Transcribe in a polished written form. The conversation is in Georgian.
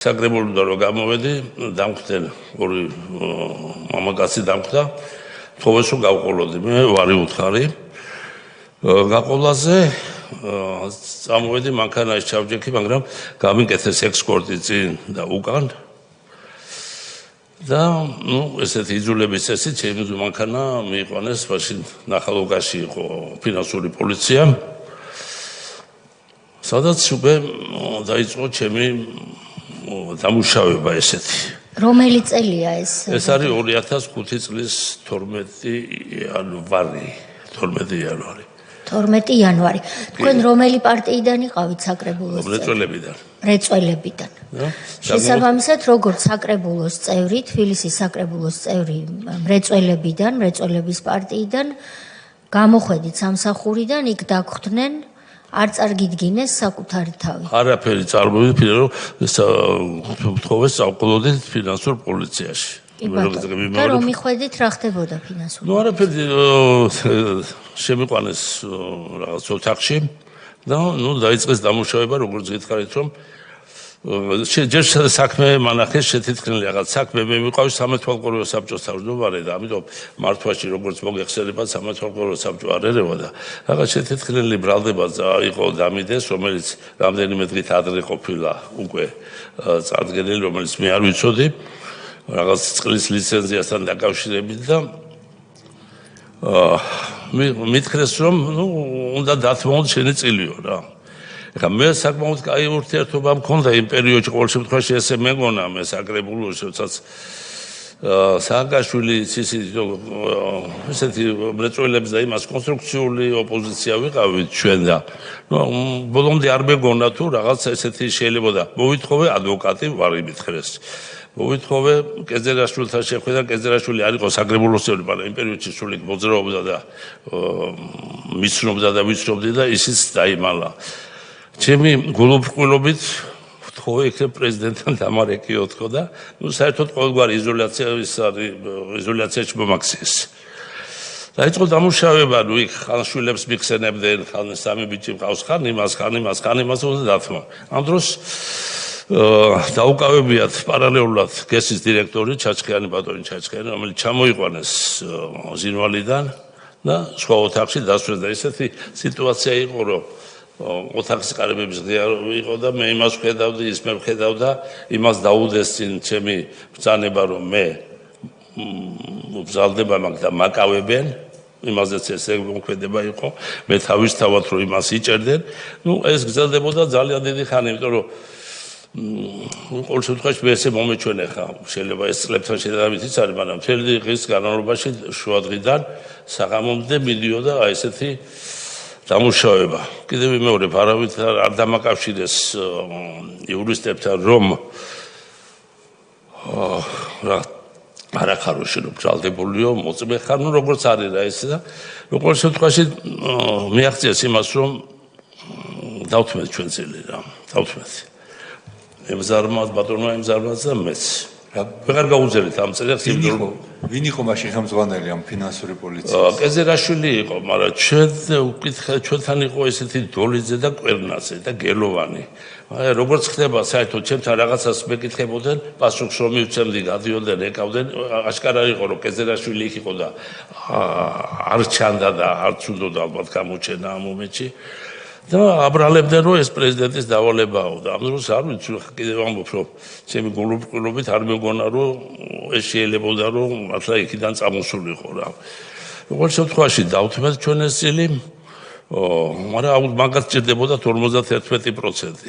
საკრებულოდან რომ გამოვედი, დამხვდნენ ორი მამაკაცი დამხვდა, თხოვეს რომ გავყოლოდი, მე ვარი უთხარი. გაყოლაზე წამოვედი მანქანაში ჩავჯექი, მაგრამ გამიკეთეს ექსკორტი წინ და უკან. და ესეთი იძულების წესით ჩემი მანქანა მიიყვანეს მაშინ ნახალოვკაში იყო ფინანსური პოლიცია. სადაც უკვე დაიწყო ჩემი დამუშავება ესეთი. რომელი წელია ეს? ეს არის 2005 წლის 12 იანვარი. 12 იანვარი. თქვენ რომელი პარტიიდან იყავით საკრებულოს წევრი? რეწველებიდან. რეწველებიდან. შესაბამისად, როგორც საკრებულოს წევრი, თბილისის საკრებულოს წევრი რეწველებიდან, რეწველების პარტიიდან გამოხვედით სამსახურიდან, იქ დაგხვდნენ არ წარგიდგინეს საკუთარი თავი. არაფერი წარმოვიდი, რომ თხოვეს წავყოლოდით ფინანსურ პოლიციაში. და რომ მიხვედით რა ხდებოდა ფინანსურ? არაფერი შემიყვანეს რაღაც ოთახში და დაიწყეს დამუშავება, როგორც გითხარით, რომ ჯერ საქმე მანახეს შეთითქმული რაღაც საქმე მე მიყავი სამეთვალყურეო საბჭოს თავმჯდომარე და ამიტომ მართვაში როგორც მოგეხსენებათ სამეთვალყურეო საბჭო არ ერევა და რაღაც შეთითქმული ბრალდება იყო დამიდეს, რომელიც რამდენიმე დღით ადრე ყოფილა უკვე წარდგენილი, რომელიც მე არ ვიცოდი რაღაც წყლის ლიცენზიასთან დაკავშირებით და მითხრეს რომ უნდა დათმოთ შენი წილიო რა. ეხლა მე საკმაოდ კაი ურთიერთობა მქონდა იმ პერიოდში, ყოველ შემთხვევაში ესე მეგონა მე საკრებულოში, როდესაც სააკაშვილი ესეთი რეწველებს და იმას კონსტრუქციული ოპოზიცია ვიყავით ჩვენ და ბოლომდე არ მეგონა თუ რაღაც ესეთი შეიძლებოდა. მოვითხოვე ადვოკატი ვარ იმითხრეს. მოვითხოვე კეძერაშვილთან შეხვედრა, კეძერაშვილი არ იყო საკრებულოს წევრი, მაგრამ იმ პერიოდში სულ იქ მოძრაობდა და მიცნობდა და ვიცნობდი და ისიც დაიმალა. ჩემი გულუბრყვილობით ვთხოვე იქნებ პრეზიდენტთან დამარეკიო თქო და საერთოდ ყოველგვარი იზოლაციაში მომაქციეს. დაიწყო დამუშავება, იქ ხან შვილებს მიხსენებდნენ, ხან სამი ბიჭი მყავს, ხან იმას უნდა დათმო. ამ დროს დაუკავებიათ პარალელურად გესის დირექტორი ჩაჩქიანი ბატონი ჩაჩქიანი, რომელიც ჩამოიყვანეს ზინვალიდან და სხვა ოთახში დასვეს და ესეთი სიტუაცია იყო, რომ ოთახის კარებების ღია იყო და მე იმას ვხედავდი, ის მე ვხედავდა, იმას დაუდეს წინ ჩემი ბრძანება, რომ მე ვბრძალდება მაგ და მაკავებენ, იმაზეც ესე მოქმედება იყო, მე თავისთავად რომ იმას იჭერდნენ, ეს გრძელდებოდა ძალიან დიდი ხანი, იმიტომ რომ ყოველ შემთხვევაში მე ესე მომეჩვენე ხა, შეიძლება ეს წლებთან შედარებით ის არის, მაგრამ მთელი დღის განმავლობაში შუადღიდან საღამომდე მიდიოდა აი ესეთი დამუშავება. კიდევ ვიმეორებ, არავით არ დამაკავშირეს იურისტებთან, რომ არახაროში რომ ბრალდებულიო, მოწმე ხარ, როგორც არის რა ეს და ყოველ შემთხვევაში მიაღწიეს იმას, რომ დავთმეთ ჩვენ წილი რა, დავთმეთ. ემზარმას ბატონმა ემზარმას და მეც. ვეღარ გაუძერეთ ამ წელს ვინ იყო მაშინ ხელმძღვანელი ამ ფინანსური პოლიციის? კეძერაშვილი იყო, მაგრამ ჩვენთან იყო ესეთი დოლიძე და კვერნაძე და გელოვანი. როგორც ხდება საერთოდ ჩემთან რაღაცას მეკითხებოდნენ, პასუხს რომ მივცემდი, გადიოდნენ, ეკავდნენ, აშკარა იყო რომ კეძერაშვილი იქ იყო და არ ჩანდა და არც უნდოდა ალბათ გამოჩენა ამ მომენტში. და აბრალებდნენ რომ ეს პრეზიდენტის დავალებაა და ამ დროს არ ვიცი კიდევ ამბობ რომ ჩემი გულუბრყვილობით არ მეგონა რომ ეს შეიძლებოდა რომ ახლა იქიდან წამოსულიყო რა. ყოველ შემთხვევაში დავთმეთ ჩვენ ეს წილი, მაგრამ მაგას ჭირდებოდა 51%.